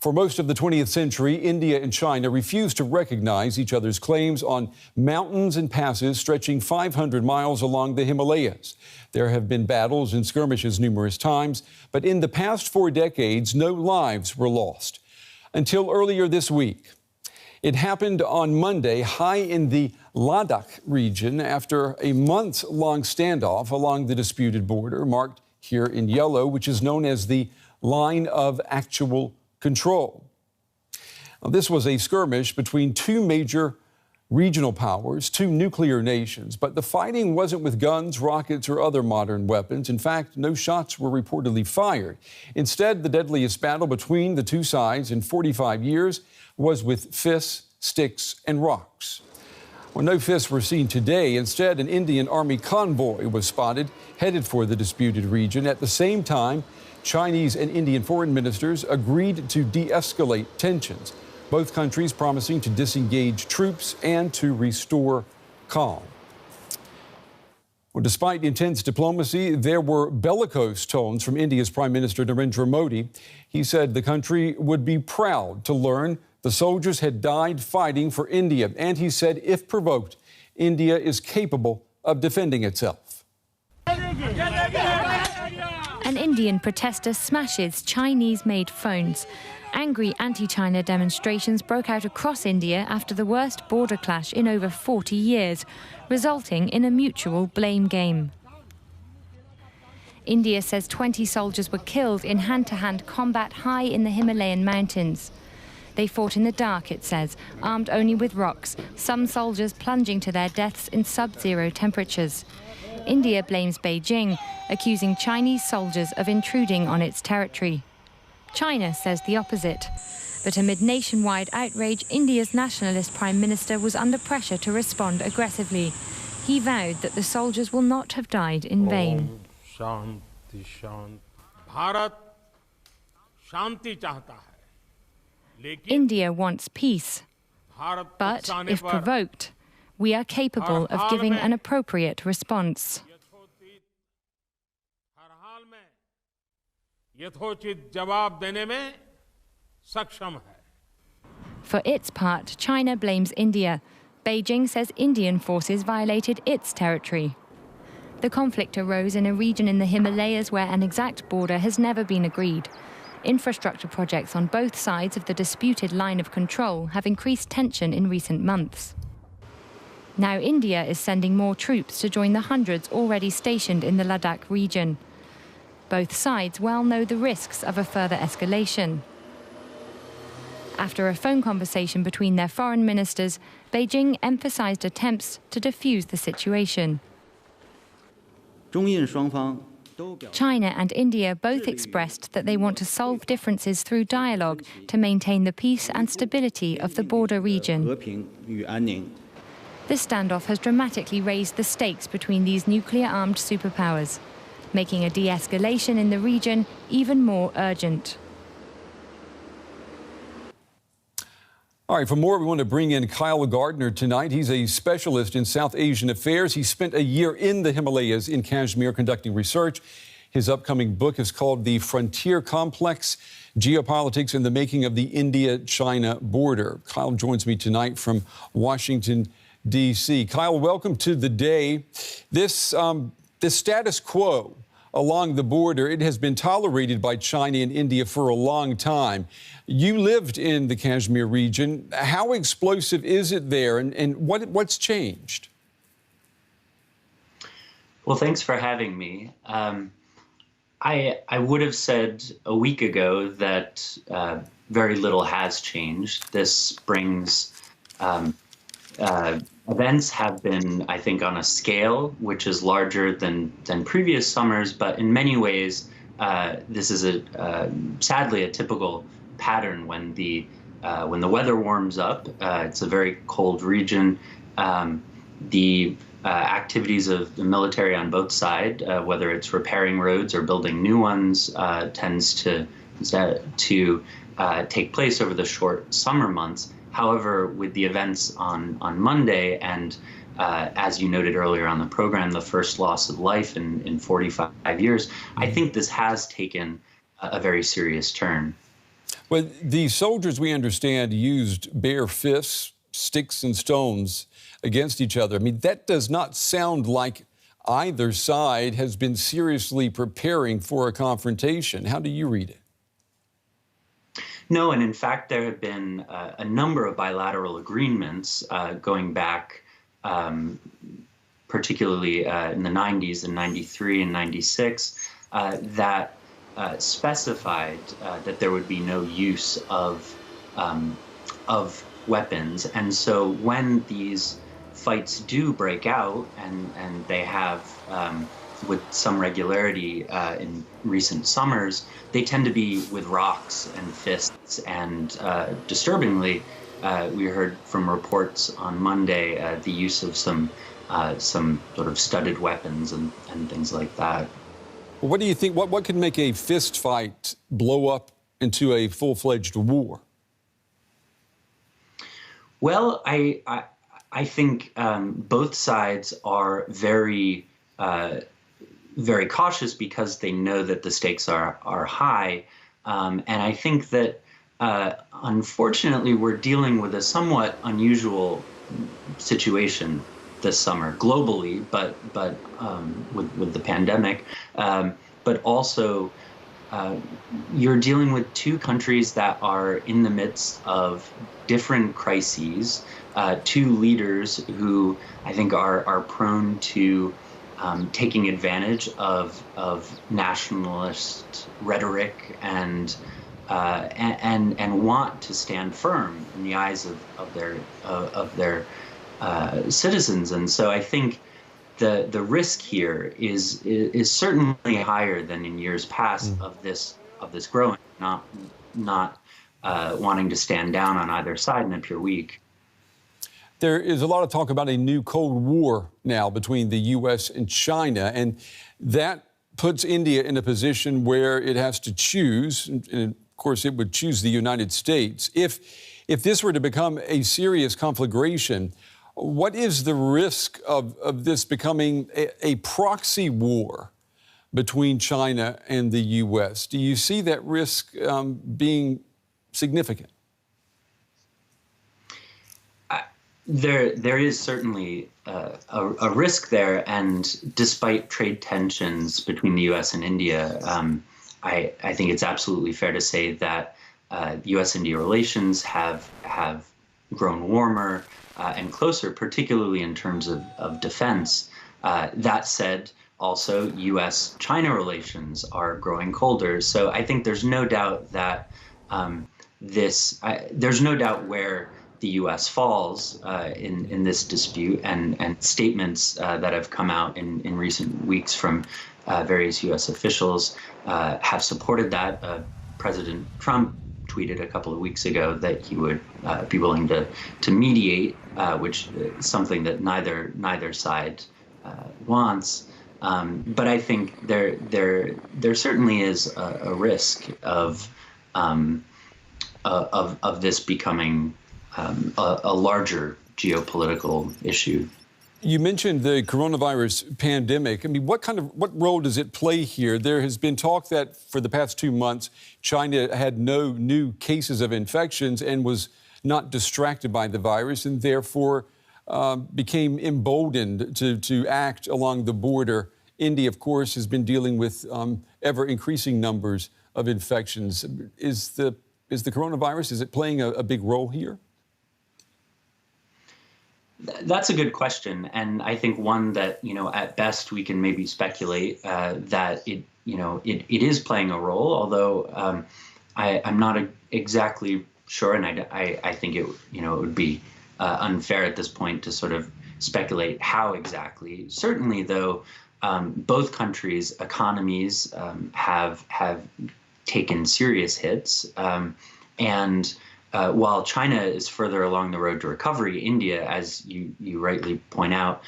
For most of the 20th century, India and China refused to recognize each other's claims on mountains and passes stretching 500 miles along the Himalayas. There have been battles and skirmishes numerous times, but in the past 4 decades, no lives were lost. Until earlier this week. It happened on Monday high in the Ladakh region after a month-long standoff along the disputed border, marked here in yellow, which is known as the Line of Actual Control. Now, this was a skirmish between 2 major regional powers, 2 nuclear nations, but the fighting wasn't with guns, rockets, or other modern weapons. In fact, no shots were reportedly fired. Instead, the deadliest battle between the 2 sides in 45 years was with fists, sticks, and rocks. Well, no fists were seen today. Instead, an Indian Army convoy was spotted headed for the disputed region. At the same time, Chinese and Indian foreign ministers agreed to de-escalate tensions, both countries promising to disengage troops and to restore calm. Well, despite intense diplomacy, there were bellicose tones from India's Prime Minister Narendra Modi. He said the country would be proud to learn the soldiers had died fighting for India. And he said, if provoked, India is capable of defending itself. An Indian protester smashes Chinese-made phones. Angry anti-China demonstrations broke out across India after the worst border clash in over 40 years, resulting in a mutual blame game. India says 20 soldiers were killed in hand-to-hand combat high in the Himalayan mountains. They fought in the dark, it says, armed only with rocks, some soldiers plunging to their deaths in sub-zero temperatures. India blames Beijing, accusing Chinese soldiers of intruding on its territory. China says the opposite. But amid nationwide outrage, India's nationalist Prime Minister was under pressure to respond aggressively. He vowed that the soldiers will not have died in vain. India wants peace, but if provoked, we are capable of giving an appropriate response. For its part, China blames India. Beijing says Indian forces violated its territory. The conflict arose in a region in the Himalayas where an exact border has never been agreed. Infrastructure projects on both sides of the disputed line of control have increased tension in recent months. Now India is sending more troops to join the hundreds already stationed in the Ladakh region. Both sides well know the risks of a further escalation. After a phone conversation between their foreign ministers, Beijing emphasized attempts to defuse the situation. China and India both expressed that they want to solve differences through dialogue to maintain the peace and stability of the border region. This standoff has dramatically raised the stakes between these nuclear-armed superpowers, making a de-escalation in the region even more urgent. All right, for more, we want to bring in Kyle Gardner tonight. He's a specialist in South Asian affairs. He spent a year in the Himalayas in Kashmir conducting research. His upcoming book is called The Frontier Complex, Geopolitics and the Making of the India-China Border. Kyle joins me tonight from Washington, D.C. Kyle, welcome to the day. This status quo along the border, it has been tolerated by China and India for a long time. You lived in the Kashmir region. How explosive is it there, and what's changed? Well, thanks for having me. I would have said a week ago that very little has changed. This spring's events have been, I think, on a scale which is larger than previous summers, but in many ways, this is sadly a typical pattern when the weather warms up. It's a very cold region. The activities of the military on both sides, whether it's repairing roads or building new ones, tends to take place over the short summer months. However, with the events on Monday and as you noted earlier on the program, the first loss of life in 45 years, I think this has taken a very serious turn. Well, the soldiers, we understand, used bare fists, sticks, and stones against each other. I mean, that does not sound like either side has been seriously preparing for a confrontation. How do you read it? No, and in fact, there have been a number of bilateral agreements going back, particularly in the 90s and 93 and 96, that specified that there would be no use of weapons. And so when these fights do break out, and they have with some regularity in recent summers, they tend to be with rocks and fists. And disturbingly, we heard from reports on Monday the use of some sort of studded weapons and things like that. What do you think? What could make a fist fight blow up into a full-fledged war? Well, I think both sides are very very cautious because they know that the stakes are high, and I think that unfortunately we're dealing with a somewhat unusual situation this summer globally, but with the pandemic, but also you're dealing with two countries that are in the midst of different crises, two leaders who I think are prone to taking advantage of nationalist rhetoric and want to stand firm in the eyes of their citizens. And so I think the risk here is certainly higher than in years past of this growing, not wanting to stand down on either side and appear weak. There is a lot of talk about a new Cold War now between the U.S. and China, and that puts India in a position where it has to choose, and of course it would choose the United States. If this were to become a serious conflagration, what is the risk of this becoming a proxy war between China and the U.S.? Do you see that risk being significant? There is certainly a risk there, and despite trade tensions between the U.S. and India, I think it's absolutely fair to say that U.S.-India relations have grown warmer and closer, particularly in terms of defense. That said, also U.S.-China relations are growing colder. So I think there's no doubt that there's no doubt where the U.S. falls in this dispute, and statements that have come out in recent weeks from various U.S. officials have supported that. President Trump tweeted a couple of weeks ago that he would be willing to mediate, which is something that neither side wants. But I think there certainly is a risk of this becoming a larger geopolitical issue. You mentioned the coronavirus pandemic. I mean, what role does it play here? There has been talk that for the past 2 months, China had no new cases of infections and was not distracted by the virus, and therefore became emboldened to act along the border. India, of course, has been dealing with ever increasing numbers of infections. Is the coronavirus, is it playing a big role here? That's a good question, and I think one that, at best we can maybe speculate that it is playing a role, although I'm not exactly sure, and I think it would be unfair at this point to sort of speculate how exactly. Certainly, though, both countries' economies have taken serious hits, and while China is further along the road to recovery, India, as you rightly point out,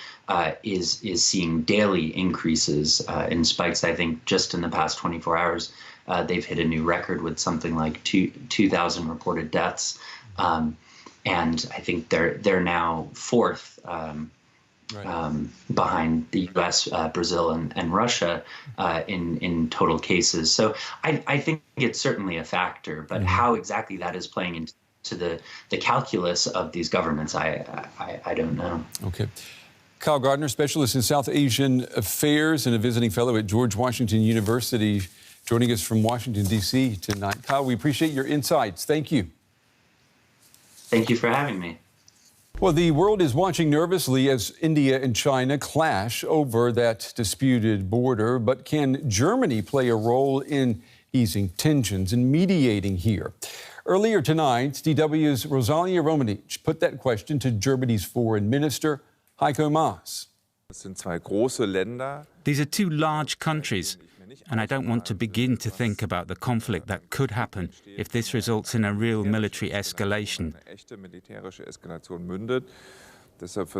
is seeing daily increases in spikes. I think just in the past 24 hours, they've hit a new record with something like 2,000 reported deaths, and I think they're now fourth behind the U.S., Brazil, and Russia in total cases. So I think it's certainly a factor, but how exactly that is playing into the calculus of these governments, I don't know. Okay. Kyle Gardner, specialist in South Asian affairs and a visiting fellow at George Washington University, joining us from Washington, D.C. tonight. Kyle, we appreciate your insights. Thank you. Thank you for having me. Well, the world is watching nervously as India and China clash over that disputed border. But can Germany play a role in easing tensions and mediating here? Earlier tonight, DW's Rosalia Romanich put that question to Germany's foreign minister, Heiko Maas. These are two large countries, and I don't want to begin to think about the conflict that could happen if this results in a real military escalation.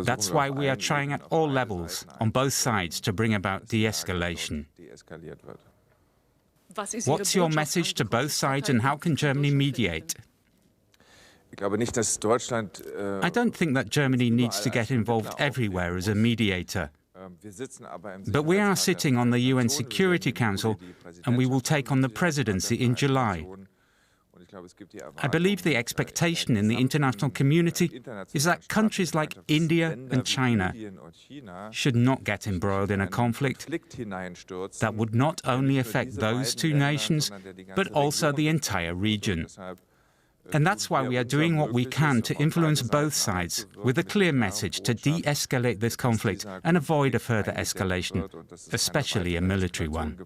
That's why we are trying at all levels, on both sides, to bring about de-escalation. What's your message to both sides, and how can Germany mediate? I don't think that Germany needs to get involved everywhere as a mediator. But we are sitting on the UN Security Council, and we will take on the presidency in July. I believe the expectation in the international community is that countries like India and China should not get embroiled in a conflict that would not only affect those two nations, but also the entire region. And that's why we are doing what we can to influence both sides with a clear message to de-escalate this conflict and avoid a further escalation, especially a military one.